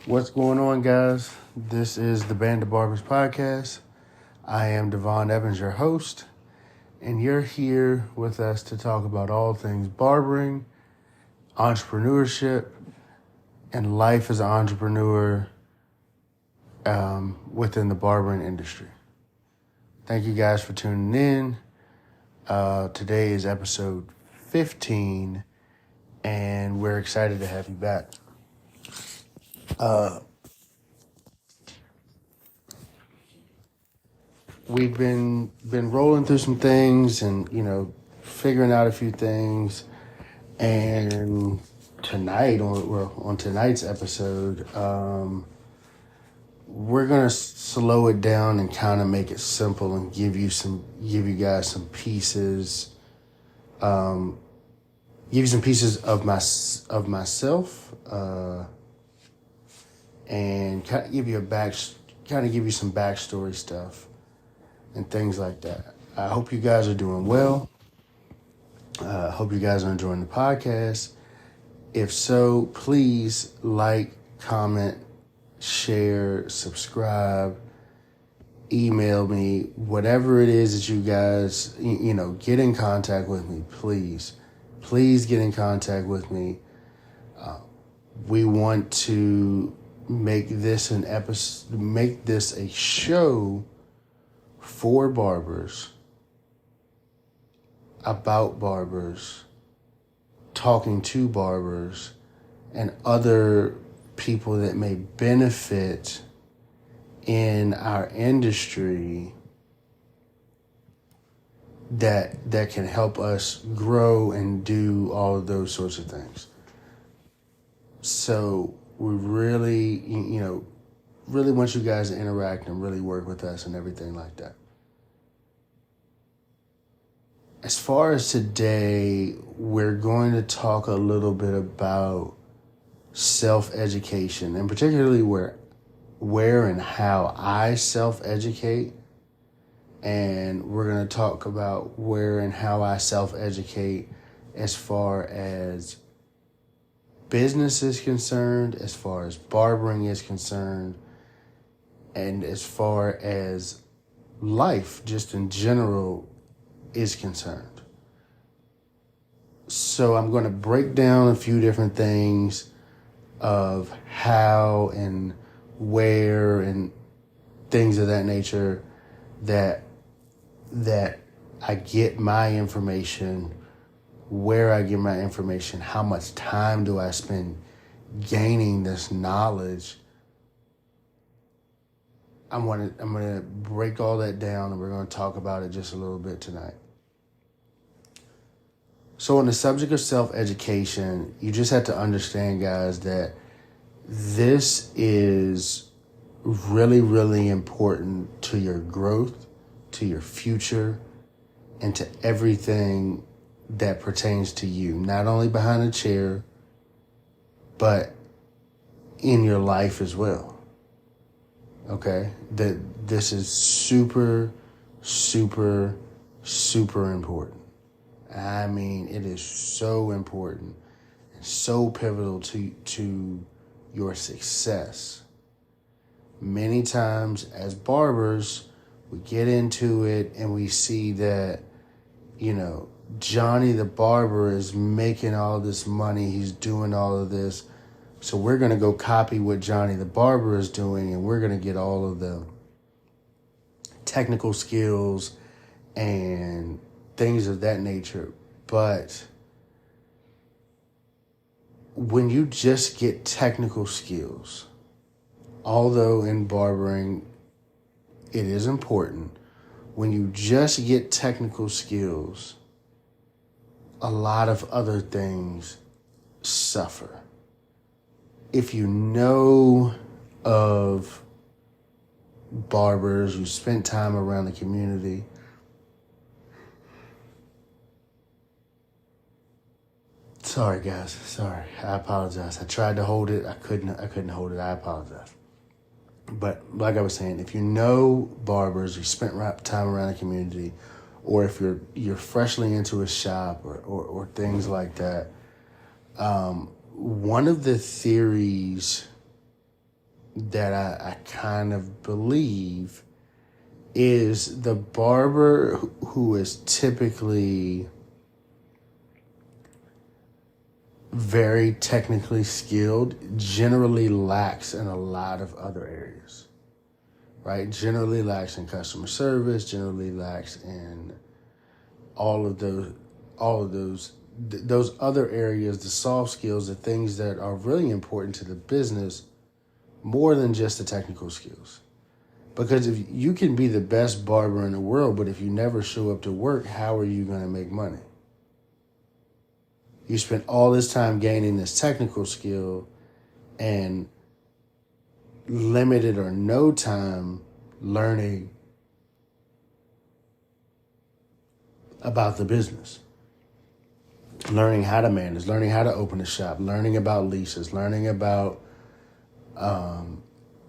What's going on, guys? This is the Band of Barbers podcast. I am Devon Evans, your host, and you're here with us to talk about all things barbering, entrepreneurship, and life as an entrepreneur within the barbering industry. Thank you guys for tuning in. Today is episode 15, and we're excited to have you back. We've been rolling through some things and, figuring out a few things. And tonight, on tonight's episode, we're going to slow it down and kind of make it simple and give you guys some pieces, give you some pieces of myself, and kind of give you some backstory stuff and things like that. I hope you guys are doing well. I hope you guys are enjoying the podcast. If so, please like, comment, share, subscribe, email me, whatever it is that you guys, get in contact with me, please. Please get in contact with me. We want to make this a show for barbers, about barbers, talking to barbers, and other people that may benefit in our industry that can help us grow and do all of those sorts of things. So we really, really want you guys to interact and really work with us and everything like that. As far as today, we're going to talk a little bit about self-education, and particularly where and how I self-educate. And we're going to talk about where and how I self-educate as far as business is concerned, as far as barbering is concerned, and as far as life just in general is concerned. So I'm going to break down a few different things of how and where and things of that nature that I get my information, where I get my information, how much time do I spend gaining this knowledge. I'm gonna break all that down, and we're gonna talk about it just a little bit tonight. So on the subject of self-education, you just have to understand, guys, that this is really, really important to your growth, to your future, and to everything that pertains to you, not only behind a chair, but in your life as well. Okay? This is super, super, super important. I mean, it is so important and so pivotal to your success. Many times as barbers, we get into it and we see that, Johnny the barber is making all this money. He's doing all of this. So we're going to go copy what Johnny the barber is doing, and we're going to get all of the technical skills and things of that nature. But when you just get technical skills, although in barbering it is important, when you just get technical skills, a lot of other things suffer. If you know of barbers, you spent time around the community, sorry guys, sorry, I apologize. I tried to hold it, I couldn't hold it, I apologize. But like I was saying, if you know barbers, you spent time around the community, or if you're freshly into a shop or things like that, one of the theories that I kind of believe is the barber who is typically very technically skilled generally lacks in a lot of other areas, right? Generally lacks in customer service, generally lacks in all of those other areas, the soft skills, the things that are really important to the business more than just the technical skills. Because if you can be the best barber in the world, but if you never show up to work, how are you going to make money? You spent all this time gaining this technical skill and limited or no time learning about the business, learning how to manage, learning how to open a shop, learning about leases, learning about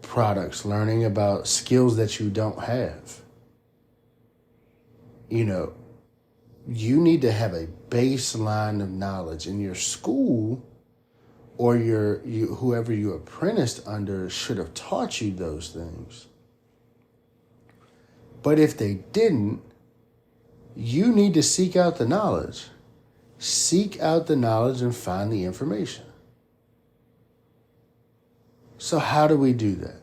products, learning about skills that you don't have. You know, you need to have a baseline of knowledge, in your school or whoever you apprenticed under should have taught you those things. But if they didn't, you need to seek out the knowledge. Seek out the knowledge and find the information. So how do we do that?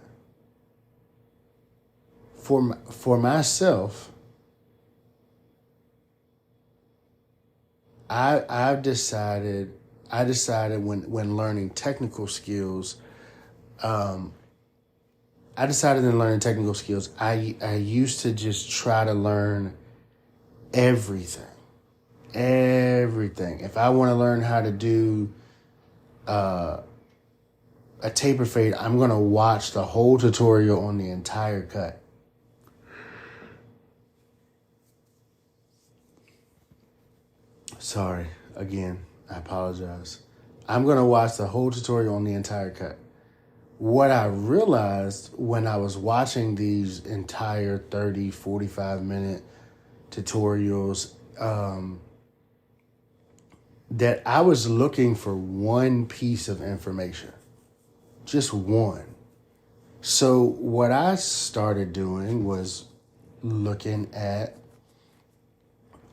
For myself, I decided when learning technical skills, I used to just try to learn everything. If I want to learn how to do a taper fade, I'm going to watch the whole tutorial on the entire cut. Sorry, again, I apologize. I'm going to watch the whole tutorial on the entire cut. What I realized when I was watching these entire 30, 45-minute tutorials, that I was looking for one piece of information. Just one. So what I started doing was looking at,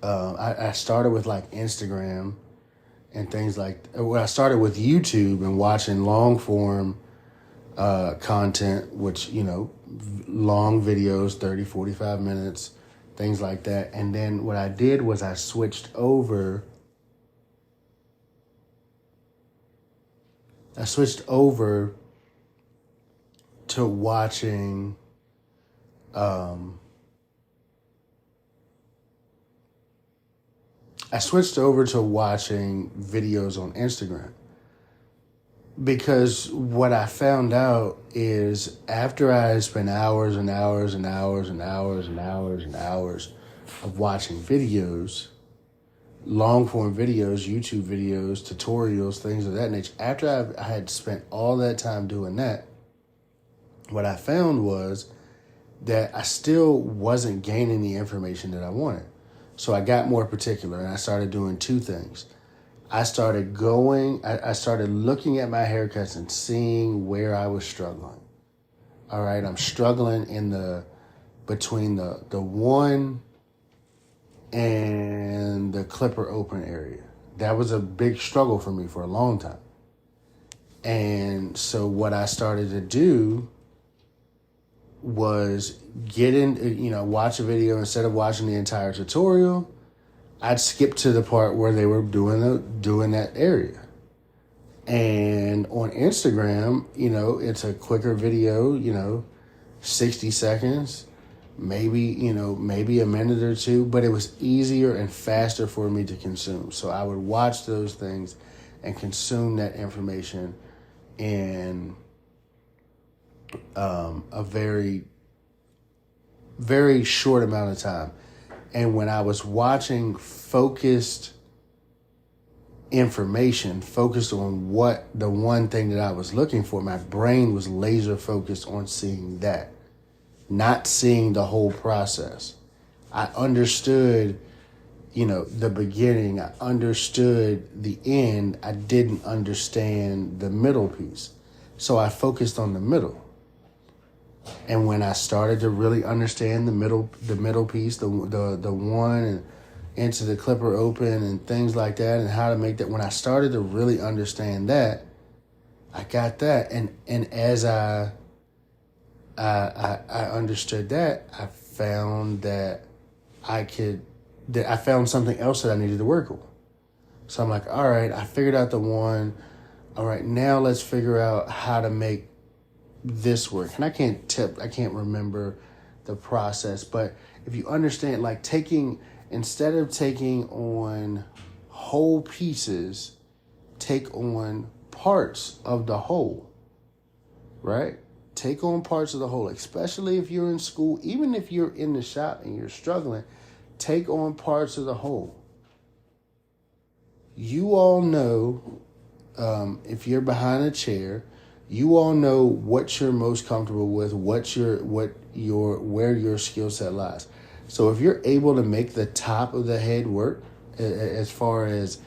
I started with like Instagram and things I started with YouTube and watching long form content, which, long videos, 30, 45 minutes, things like that. And then what I did was I switched over to watching videos on Instagram, because what I found out is after I spent hours and hours and hours and hours and hours and hours of watching videos, long form videos, YouTube videos, tutorials, things of that nature, after I had spent all that time doing that, what I found was that I still wasn't gaining the information that I wanted. So I got more particular and I started doing two things. I started looking at my haircuts and seeing where I was struggling. All right, I'm struggling between the one and the clipper open area. That was a big struggle for me for a long time. And so what I started to do was watch a video. Instead of watching the entire tutorial, I'd skip to the part where they were doing that area. And on Instagram, it's a quicker video, 60 seconds, maybe a minute or two, but it was easier and faster for me to consume. So I would watch those things and consume that information in a very, very short amount of time. And when I was watching focused information, focused on what the one thing that I was looking for, my brain was laser focused on seeing that, not seeing the whole process. I understood, the beginning. I understood the end. I didn't understand the middle piece. So I focused on the middle. And when I started to really understand the middle piece, the one and into the clipper open and things like that, and how to make that, when I started to really understand that, I got that. And as I understood that, I found that I found something else that I needed to work on. So I'm like, all right, I figured out the one. All right, now let's figure out how to make this work. And I can't remember the process, but if you understand, like instead of taking on whole pieces, take on parts of the whole, right? Take on parts of the whole, especially if you're in school, even if you're in the shop and you're struggling, take on parts of the whole. You all know, if you're behind a chair, you all know what you're most comfortable with, where your skill set lies. So if you're able to make the top of the head work, as far as,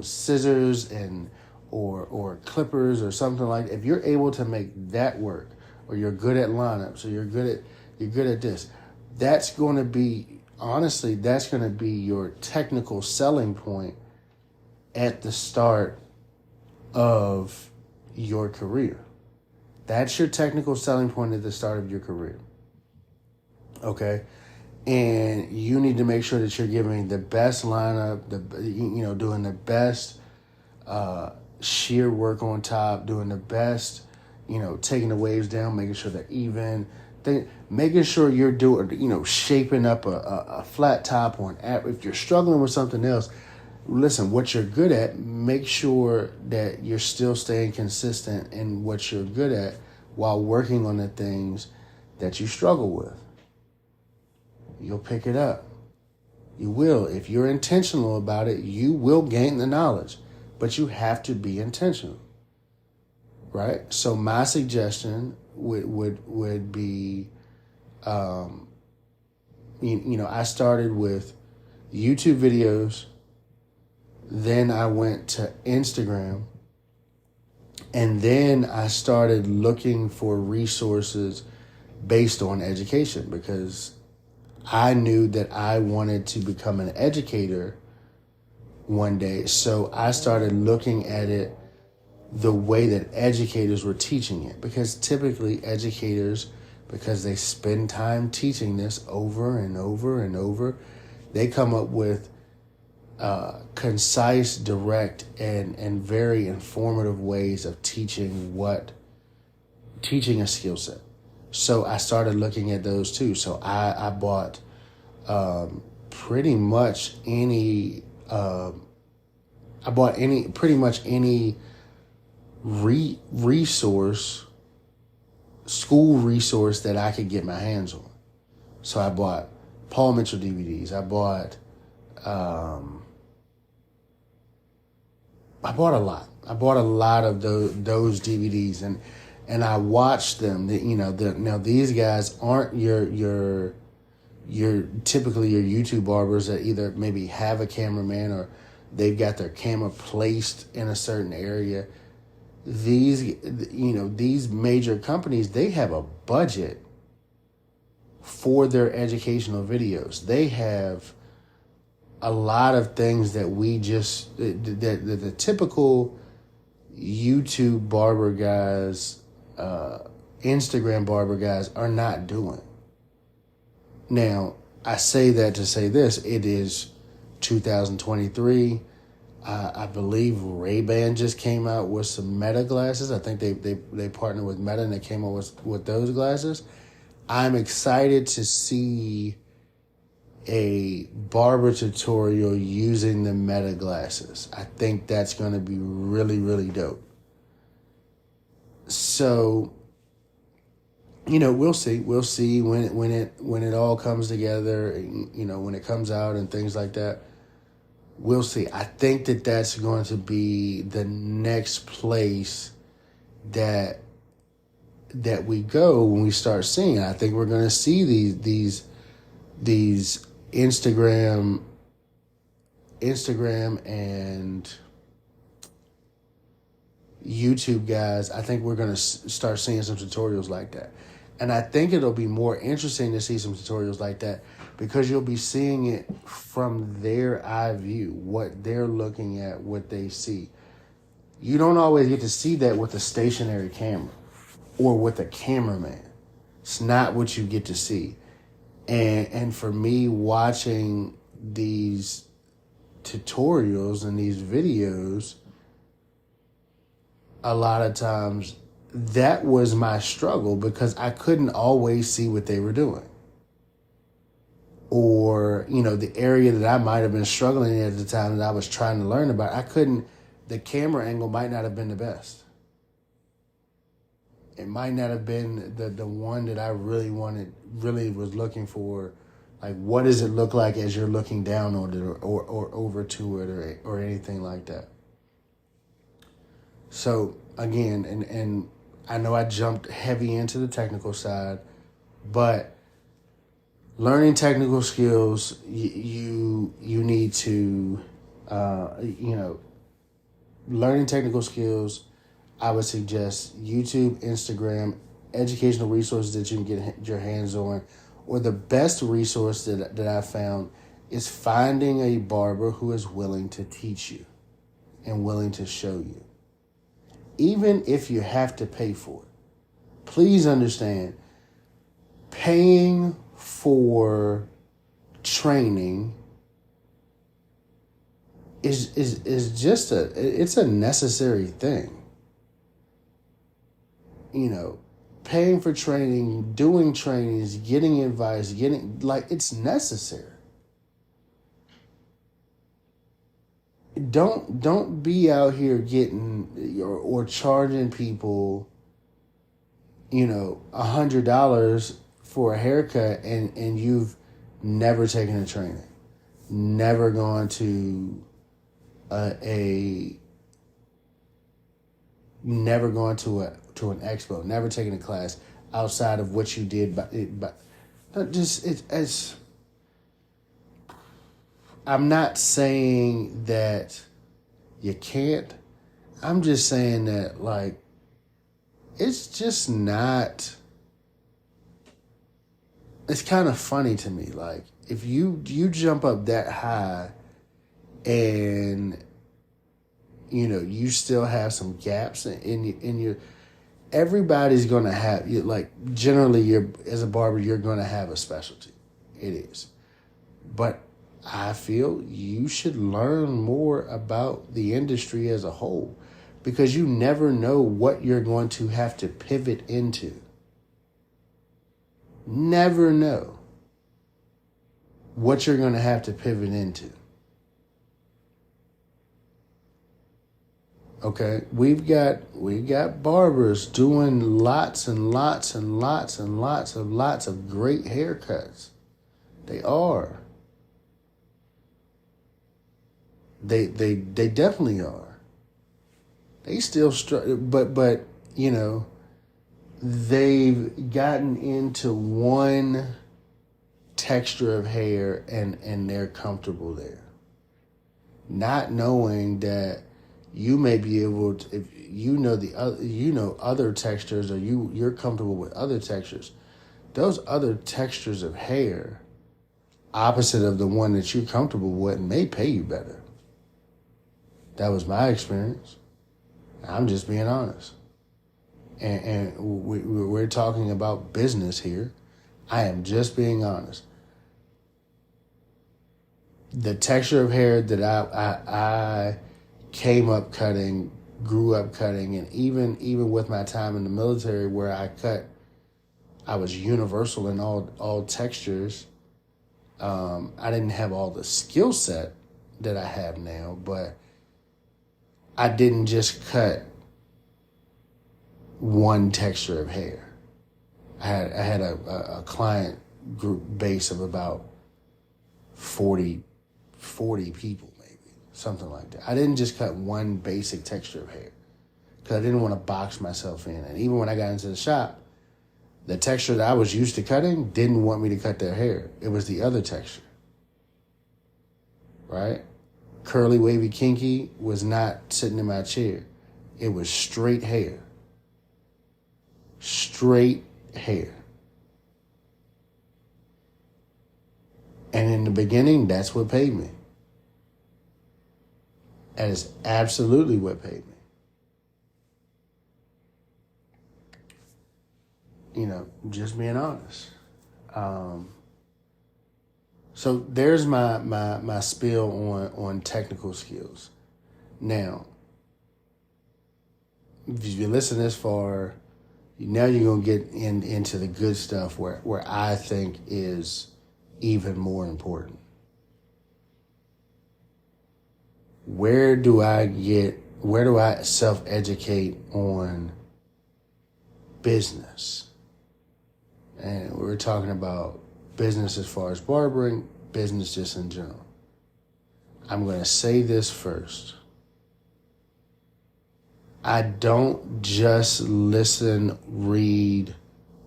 scissors and or clippers or something like that, if you're able to make that work, or you're good at lineups, or you're good at this, that's going to be your technical selling point at the start of your career. That's your technical selling point at the start of your career. Okay? And you need to make sure that you're giving the best lineup, doing the best shear work on top, doing the best, taking the waves down, making sure they're even, making sure you're doing, shaping up a flat top or if you're struggling with something else, listen, what you're good at, make sure that you're still staying consistent in what you're good at while working on the things that you struggle with. You'll pick it up. You will. If you're intentional about it, you will gain the knowledge, but you have to be intentional, right? So my suggestion would be, I started with YouTube videos. Then I went to Instagram, and then I started looking for resources based on education, because I knew that I wanted to become an educator one day. So I started looking at it the way that educators were teaching it, because typically educators, because they spend time teaching this over and over and over, they come up with concise, direct, and very informative ways of teaching a skill set. So I started looking at those too. So I bought pretty much any school resource that I could get my hands on. So I bought Paul Mitchell DVDs. I bought a lot. I bought a lot of those DVDs, and I watched them. Now these guys aren't your typically your YouTube barbers that either maybe have a cameraman or they've got their camera placed in a certain area. These major companies, they have a budget for their educational videos. They have a lot of things that the typical YouTube barber guys, Instagram barber guys are not doing. Now, I say that to say this: it is 2023. I believe Ray-Ban just came out with some Meta glasses. I think they partnered with Meta and they came out with those glasses. I'm excited to see a barber tutorial using the Meta glasses. I think that's going to be really, really dope. So, we'll see. We'll see when it all comes together, when it comes out and things like that. We'll see. I think that that's going to be the next place that we go when we start seeing it. I think we're going to see these Instagram and YouTube guys. I think we're going to start seeing some tutorials like that. And I think it'll be more interesting to see some tutorials like that because you'll be seeing it from their eye view, what they're looking at, what they see. You don't always get to see that with a stationary camera or with a cameraman. It's not what you get to see. And for me, watching these tutorials and these videos, a lot of times that was my struggle because I couldn't always see what they were doing. Or, the area that I might have been struggling in at the time that I was trying to learn about, the camera angle might not have been the best. It might not have been the one that I really was looking for. Like, what does it look like as you're looking down on it or over to it or anything like that? So, again, and I know I jumped heavy into the technical side, but learning technical skills, you need to, learning technical skills, I would suggest YouTube, Instagram, educational resources that you can get your hands on, or the best resource that I found is finding a barber who is willing to teach you and willing to show you. Even if you have to pay for it. Please understand, paying for training is just it's a necessary thing. Paying for training, doing trainings, getting advice, it's necessary. Don't be out here getting or charging people, $100 for a haircut and you've never taken a training, never gone to never gone to an expo, never taken a class outside of what you did. I'm not saying that you can't. I'm just saying that it's just not. It's kind of funny to me. Like if you jump up that high, and you still have some gaps in your. Everybody's gonna have generally as a barber you're gonna have a specialty. It is, but I feel you should learn more about the industry as a whole because you never know what you're going to have to pivot into. Never know what you're going to have to pivot into. Okay, we've got barbers doing lots and lots and lots and lots of great haircuts. They are. They definitely are. They still but they've gotten into one texture of hair and they're comfortable there. Not knowing that you may be able to, if other textures or you're comfortable with other textures, those other textures of hair opposite of the one that you're comfortable with may pay you better. That was my experience. I'm just being honest. And we're talking about business here. I am just being honest. The texture of hair that I came up cutting, grew up cutting, and even with my time in the military where I was universal in all textures. I didn't have all the skill set that I have now, but I didn't just cut one texture of hair. I had a client group base of about 40 people, maybe, something like that. I didn't just cut one basic texture of hair because I didn't want to box myself in. And even when I got into the shop, the texture that I was used to cutting didn't want me to cut their hair. It was the other texture, right? Curly, wavy, kinky was not sitting in my chair. It was straight hair. Straight hair. And in the beginning, that's what paid me. That is absolutely what paid me. You know, just being honest. So there's my spiel on technical skills. Now, if you listen this far, now you're gonna get into the good stuff where I think is even more important. Where do I self-educate on business? And we're talking about business as far as barbering, business just in general. I'm going to say this first. I don't just listen, read,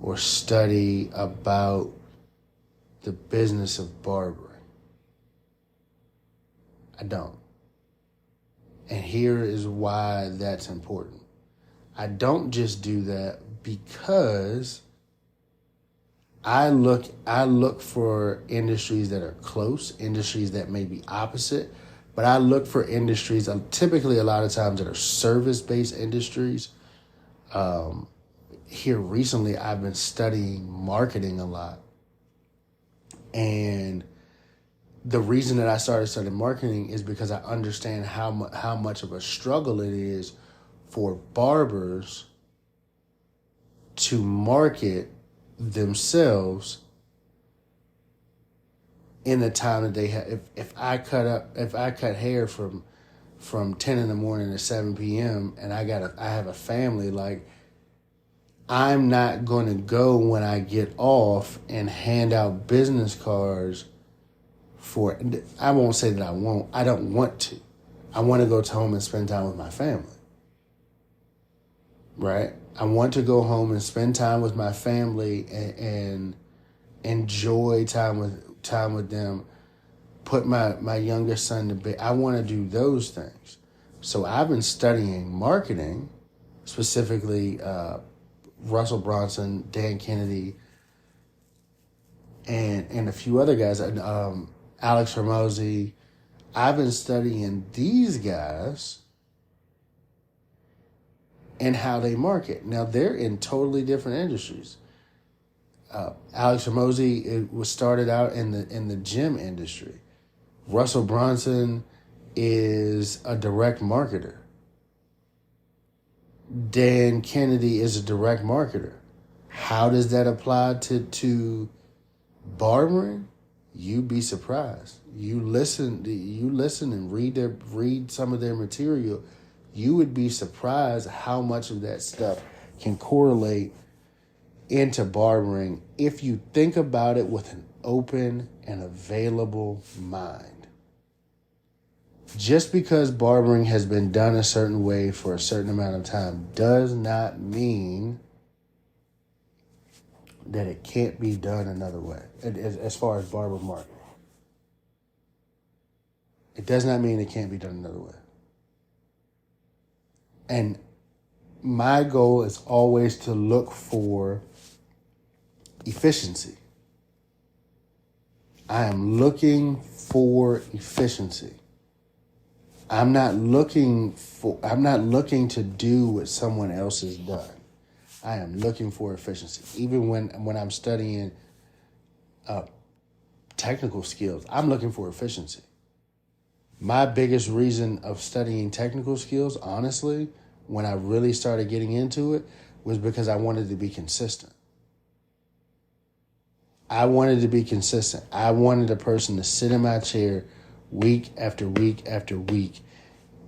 or study about the business of barbering. I don't. And here is why that's important. I don't just do that because I look for industries that are close, industries that may be opposite, but I look for industries, typically a lot of times that are service-based industries. Here recently, I've been studying marketing a lot. And the reason that I started studying marketing is because I understand how much of a struggle it is for barbers to market themselves in the time that they have. If I cut hair from 10 in the morning to 7 p.m. and I have a family, like, I'm not going to go when I get off and hand out business cards I won't say that I won't. I don't want to. I want to go home and spend time with my family. Right? I want to go home and spend time with my family and enjoy time with them. Put my youngest son to bed. I want to do those things. So I've been studying marketing, specifically Russell Brunson, Dan Kennedy, and a few other guys. Alex Hormozi. I've been studying these guys and how they market. Now, they're in totally different industries. Alex Hormozi was started out in the gym industry. Russell Brunson is a direct marketer. Dan Kennedy is a direct marketer. How does that apply to barbering? You'd be surprised. You listen and read some of their material. You would be surprised how much of that stuff can correlate into barbering if you think about it with an open and available mind. Just because barbering has been done a certain way for a certain amount of time does not mean that it can't be done another way, as far as barber marketing. It does not mean it can't be done another way. And my goal is always to look for efficiency. I am looking for efficiency. I'm not looking to do what someone else has done. I am looking for efficiency. Even when I'm studying technical skills, I'm looking for efficiency. My biggest reason of studying technical skills, honestly, when I really started getting into it, was because I wanted to be consistent. I wanted to be consistent. I wanted a person to sit in my chair week after week after week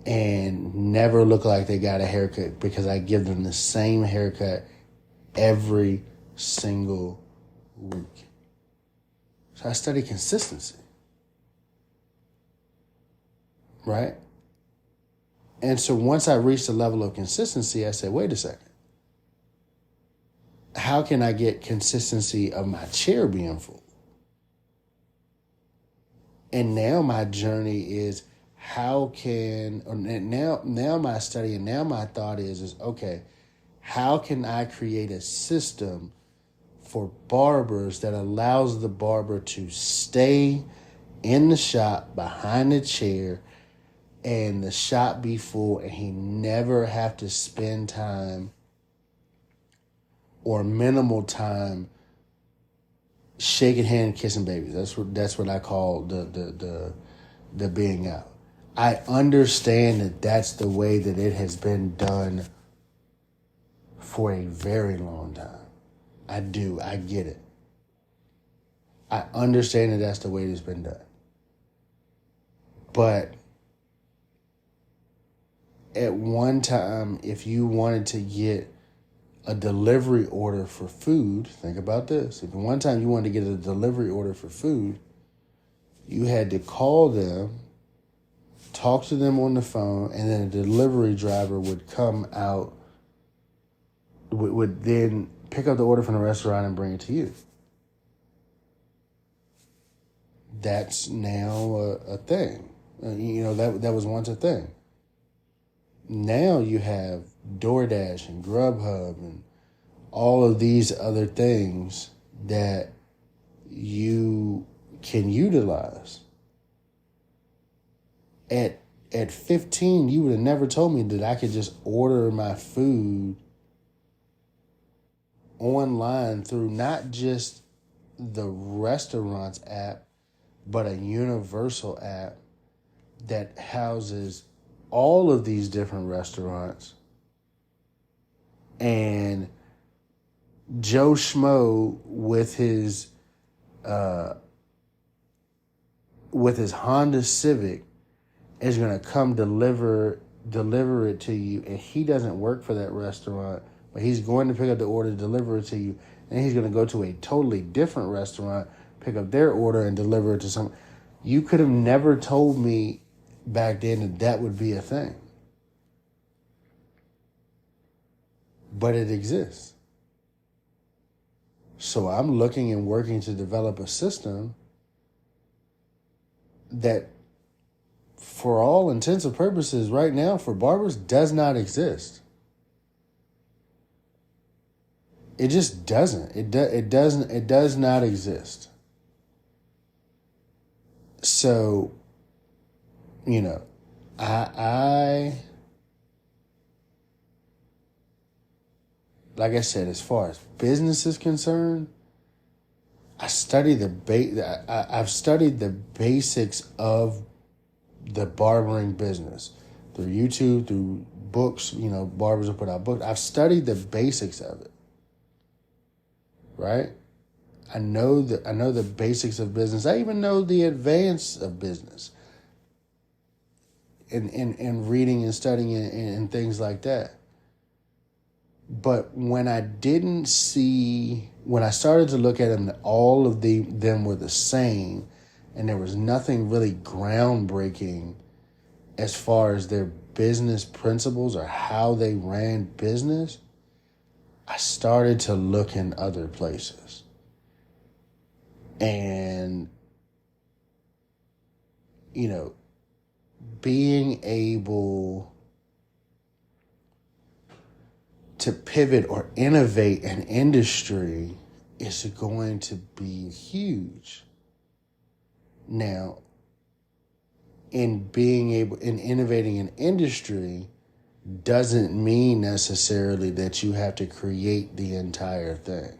and never look like they got a haircut, because I give them the same haircut every single week. So I study consistency. Right? And so once I reached the level of consistency, I said, wait a second. How can I get consistency of my chair being full? And now my journey is now my study and now my thought is okay, how can I create a system for barbers that allows the barber to stay in the shop behind the chair and the shop be full and he never have to spend time or minimal time shaking hands, kissing babies. That's what I call the being out. I understand that that's the way that it has been done for a very long time. I do. I get it. I understand that that's the way it's been done. But at one time, if you wanted to get a delivery order for food, think about this. If at one time you wanted to get a delivery order for food, you had to call them, talk to them on the phone, and then a delivery driver would come out, would then pick up the order from the restaurant and bring it to you. That's now a thing. That was once a thing. Now you have DoorDash and Grubhub and all of these other things that you can utilize. At 15, you would have never told me that I could just order my food online through not just the restaurant's app, but a universal app that houses all of these different restaurants. And Joe Schmo with his Honda Civic is going to come deliver it to you, and he doesn't work for that restaurant, but he's going to pick up the order, deliver it to you, and he's going to go to a totally different restaurant, pick up their order, and deliver it to someone. You could have never told me back then that would be a thing. But it exists. So I'm looking and working to develop a system that, for all intents and purposes right now, for barbers, does not exist. It just doesn't. It does not exist. So, I like I said, as far as business is concerned, I've studied the basics of the barbering business through YouTube, through books. Barbers will put out books. I've studied the basics of it. Right? I know the basics of business. I even know the advance of business. In reading and studying and things like that. But when I started to look at them, all of them were the same, and there was nothing really groundbreaking as far as their business principles or how they ran business, I started to look in other places. And, being able to pivot or innovate an industry is going to be huge. Now, in innovating an industry doesn't mean necessarily that you have to create the entire thing.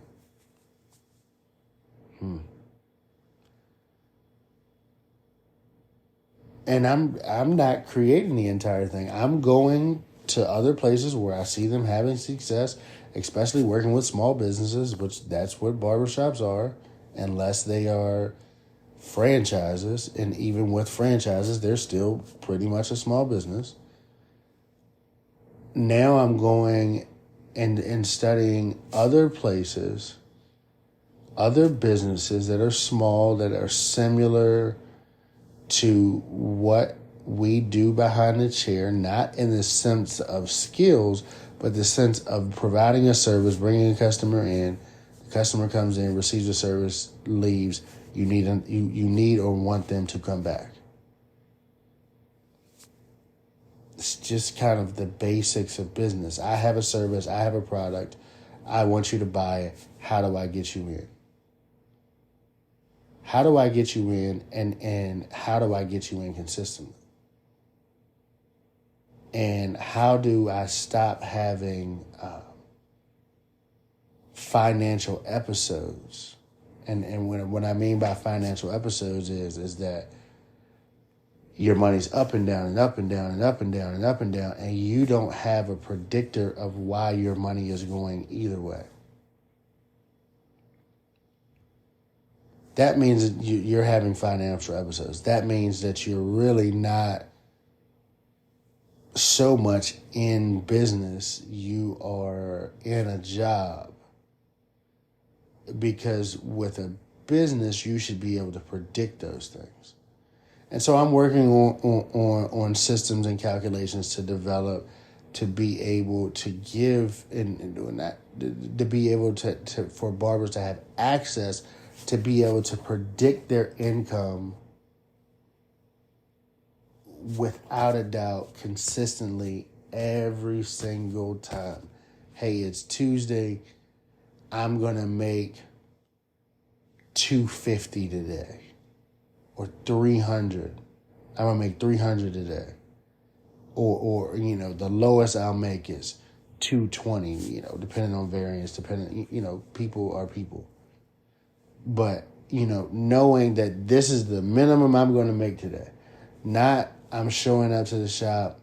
And I'm not creating the entire thing. I'm going to other places where I see them having success, especially working with small businesses, which that's what barbershops are, unless they are franchises. And even with franchises, they're still pretty much a small business. Now I'm going and studying other places, other businesses that are small, that are similar to what we do behind the chair, not in the sense of skills, but the sense of providing a service, bringing a customer in. The customer comes in, receives a service, leaves. You need or want them to come back. It's just kind of the basics of business. I have a service, I have a product, I want you to buy it. How do I get you in? How do I get you in, and how do I get you in consistently? And how do I stop having financial episodes? And what I mean by financial episodes is that your money's up and down and up and down and up and down and up and down, and you don't have a predictor of why your money is going either way. That means that you're having financial episodes. That means that you're really not so much in business. You are in a job. Because with a business, you should be able to predict those things. And so I'm working on systems and calculations to develop, to be able to give and doing that, to be able to for barbers to have access to be able to predict their income without a doubt consistently every single time. Hey, it's Tuesday. I'm going to make $250 today or $300. I'm going to make $300 today. Or the lowest I'll make is $220, depending on variance, people are people. But, knowing that this is the minimum I'm going to make today, not I'm showing up to the shop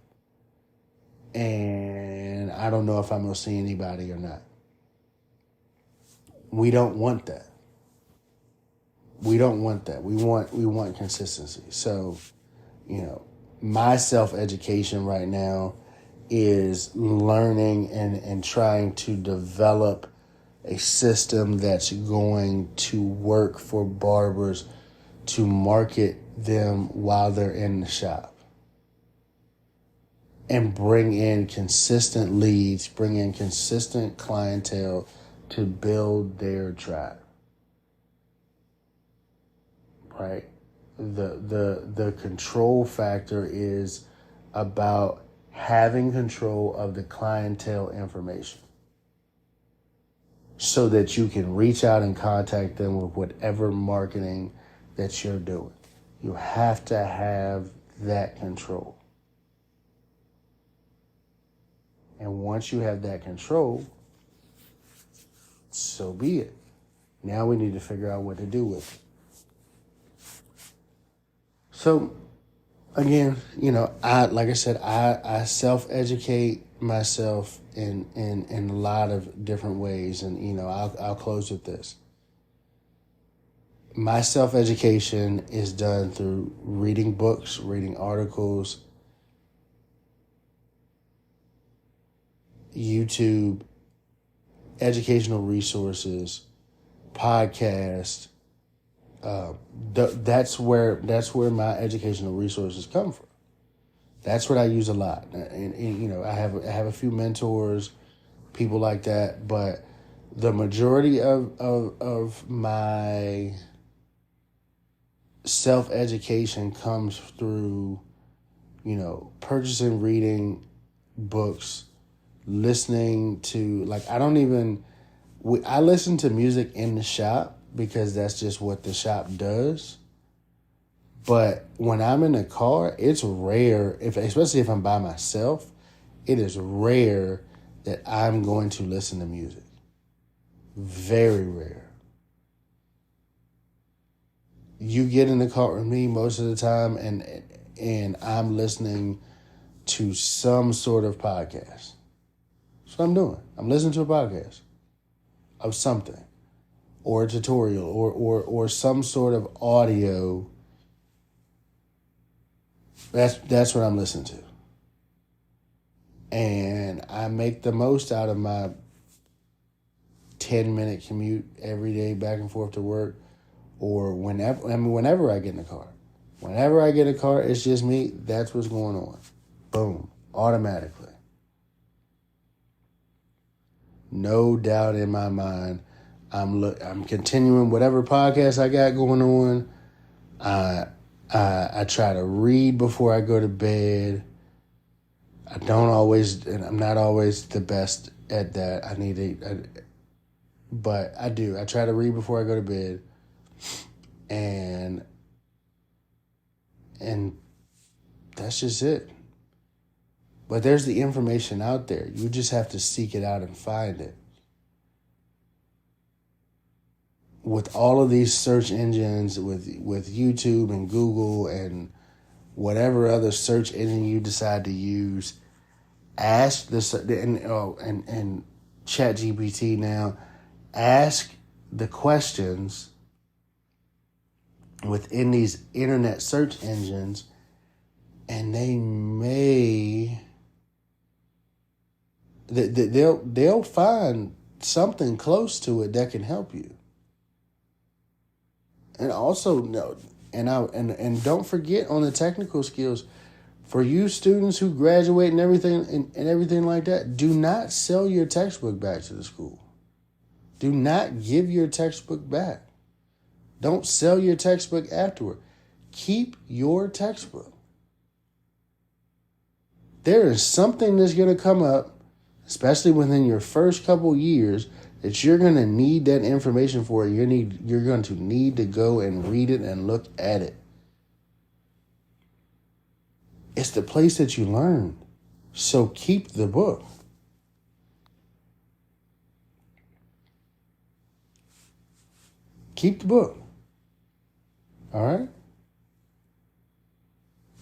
and I don't know if I'm going to see anybody or not. We don't want that. We don't want that. We want consistency. So, my self-education right now is learning and trying to develop a system that's going to work for barbers to market them while they're in the shop and bring in consistent leads, bring in consistent clientele to build their tribe. Right? The control factor is about having control of the clientele information so that you can reach out and contact them with whatever marketing that you're doing. You have to have that control. And once you have that control, so be it. Now we need to figure out what to do with it. So, again, I self-educate myself in a lot of different ways, and I'll close with this. My self-education is done through reading books, reading articles, YouTube, educational resources, podcasts. That's where my educational resources come from. That's what I use a lot. And I have a few mentors, people like that, but the majority of my self-education comes through, purchasing, reading books, listening to, I listen to music in the shop because that's just what the shop does. But when I'm in the car, it's rare, especially if I'm by myself, it is rare that I'm going to listen to music. Very rare. You get in the car with me most of the time, and I'm listening to some sort of podcast. That's what I'm doing. I'm listening to a podcast of something, or a tutorial, or some sort of audio. That's what I'm listening to. And I make the most out of my 10-minute commute every day back and forth to work, or whenever I get in the car. Whenever I get in a car, it's just me. That's what's going on. Boom. Automatically. No doubt in my mind. I'm continuing whatever podcast I got going on. I try to read before I go to bed. I'm not always the best at that. But I do. I try to read before I go to bed. And that's just it. But there's the information out there. You just have to seek it out and find it. With all of these search engines, with YouTube and Google and whatever other search engine you decide to use, ask and ChatGPT now, ask the questions within these internet search engines, and they'll find something close to it that can help you. And also no, and don't forget on the technical skills, for you students who graduate and everything and everything like that, do not sell your textbook back to the school. Do not give your textbook back. Don't sell your textbook afterward. Keep your textbook. There is something that's going to come up, especially within your first couple years, that you're going to need that information for. You're going to need to go and read it and look at it. It's the place that you learn. So keep the book. Keep the book. All right?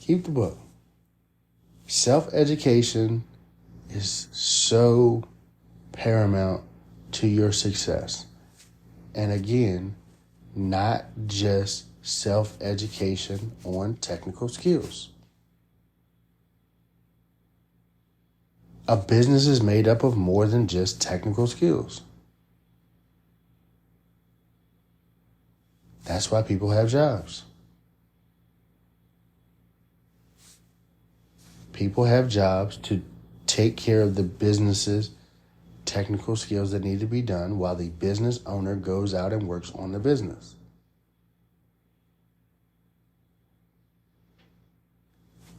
Keep the book. Self-education is so paramount to your success. And again, not just self-education on technical skills. A business is made up of more than just technical skills. That's why people have jobs. People have jobs to take care of the business's technical skills that need to be done while the business owner goes out and works on the business.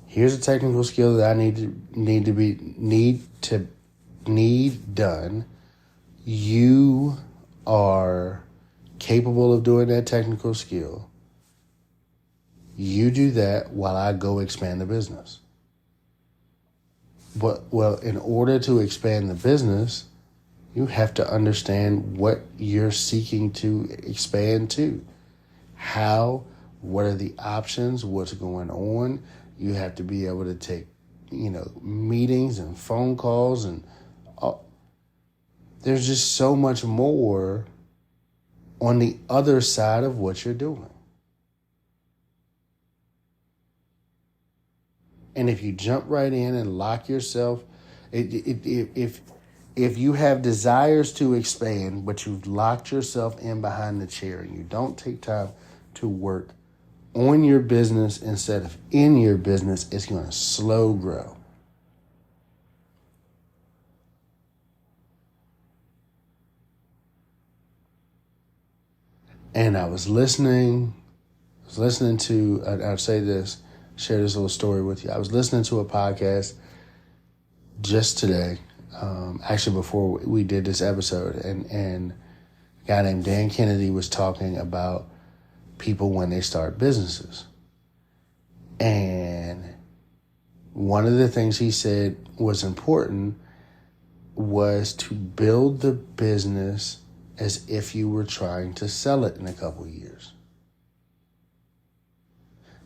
Here's a technical skill that I need done. You are capable of doing that technical skill. You do that while I go expand the business. Well, in order to expand the business, you have to understand what you're seeking to expand to. How, what are the options, what's going on. You have to be able to take, meetings and phone calls, and there's just so much more on the other side of what you're doing. And if you jump right in and lock yourself, if you have desires to expand, but you've locked yourself in behind the chair and you don't take time to work on your business instead of in your business, it's going to slow grow. And I was listening to, I'll say this, share this little story with you. I was listening to a podcast just today, actually before we did this episode, and a guy named Dan Kennedy was talking about people when they start businesses. And one of the things he said was important was to build the business as if you were trying to sell it in a couple years.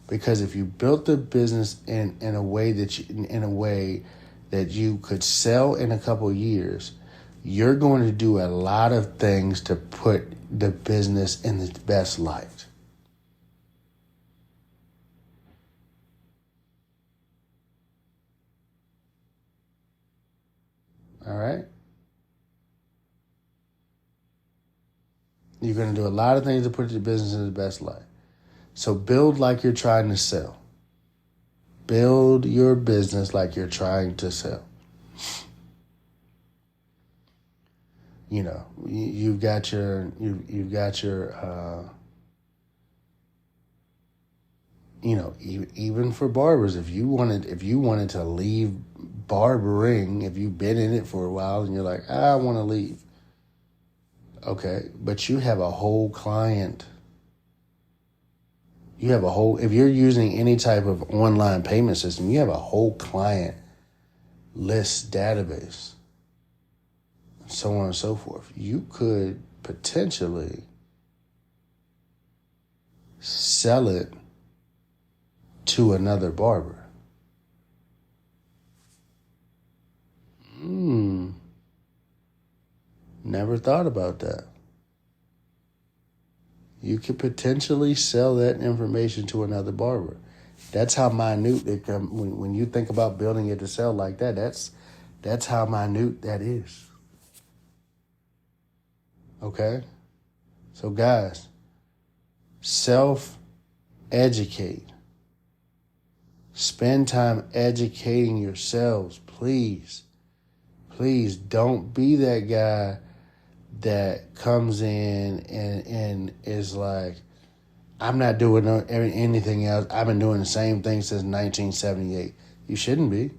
Because if you built the business in a way that you could sell in a couple years, you're going to do a lot of things to put the business in the best light. All right? You're going to do a lot of things to put your business in the best light. So build like you're trying to sell. Build your business like you're trying to sell. You've got your even for barbers, if you wanted to leave barbering, if you've been in it for a while and you're like, I want to leave. Okay, but you have a whole client. If you're using any type of online payment system, you have a whole client list database, so on and so forth. You could potentially sell it to another barber. Never thought about that. You could potentially sell that information to another barber. That's how minute it comes. When you think about building it to sell like that, that's how minute that is. Okay? So guys, self-educate. Spend time educating yourselves, please. Please don't be that guy that comes in and is like, I'm not doing anything else. I've been doing the same thing since 1978. You shouldn't be.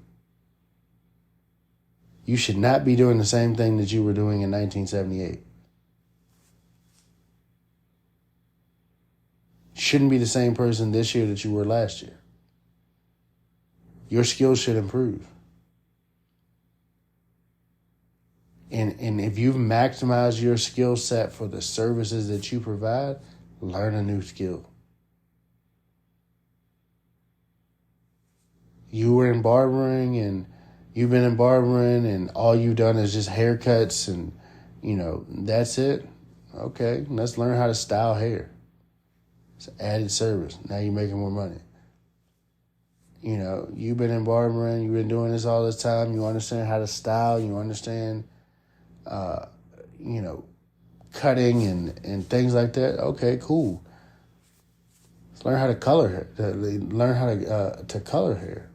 You should not be doing the same thing that you were doing in 1978. Shouldn't be the same person this year that you were last year. Your skills should improve. And if you've maximized your skill set for the services that you provide, learn a new skill. You were in barbering and you've been in barbering and all you've done is just haircuts and, that's it. Okay, let's learn how to style hair. It's an added service. Now you're making more money. You've been in barbering, you've been doing this all this time, you understand how to style, you understand cutting and things like that. Okay, cool. Let's learn how to color hair. Learn how to color hair.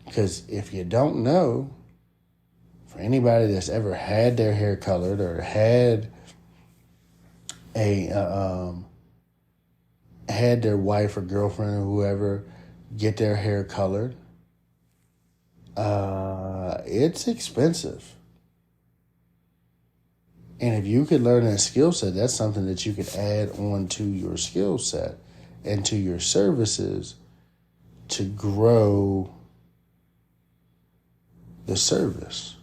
Because if you don't know, for anybody that's ever had their hair colored or had had their wife or girlfriend or whoever get their hair colored, it's expensive. And if you could learn that skill set, that's something that you could add on to your skill set and to your services to grow the service.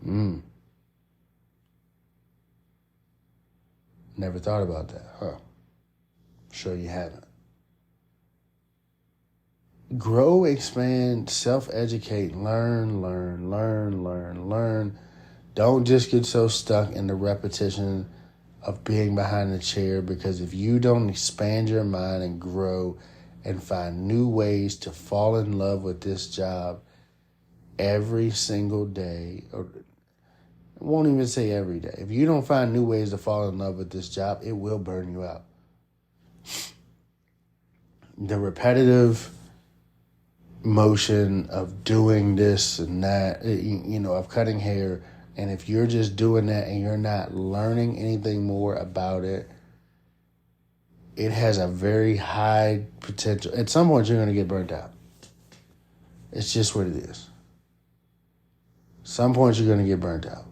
Never thought about that, huh? Sure you haven't. Grow, expand, self-educate, learn. Don't just get so stuck in the repetition of being behind the chair, because if you don't expand your mind and grow and find new ways to fall in love with this job every single day, or I won't even say every day. If you don't find new ways to fall in love with this job, it will burn you out. The repetitive motion of doing this and that, of cutting hair, and if you're just doing that and you're not learning anything more about it, it has a very high potential. At some point, you're going to get burnt out. It's just what it is. Some point, you're going to get burnt out.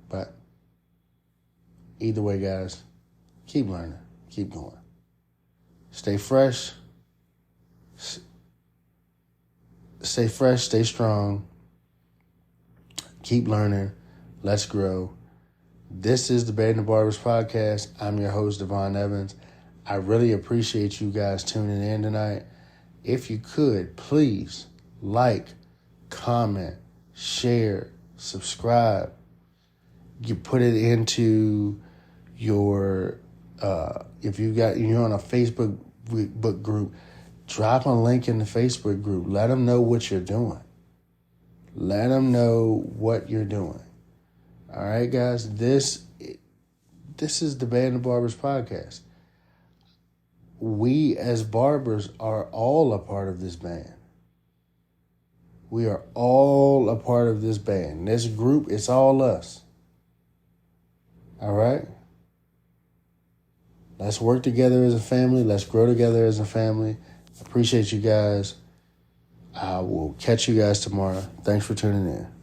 But either way, guys, keep learning, keep going. Stay fresh. Stay fresh, stay strong. Keep learning. Let's grow. This is the Bed and Barbers Podcast. I'm your host, Devon Evans. I really appreciate you guys tuning in tonight. If you could, please like, comment, share, subscribe. You put it into your, if you're on a Facebook book group, drop a link in the Facebook group. Let them know what you're doing. Let them know what you're doing. All right, guys, this is the Band of Barbers Podcast. We as barbers are all a part of this band. We are all a part of this band. This group, it's all us. All right? Let's work together as a family. Let's grow together as a family. Appreciate you guys. I will catch you guys tomorrow. Thanks for tuning in.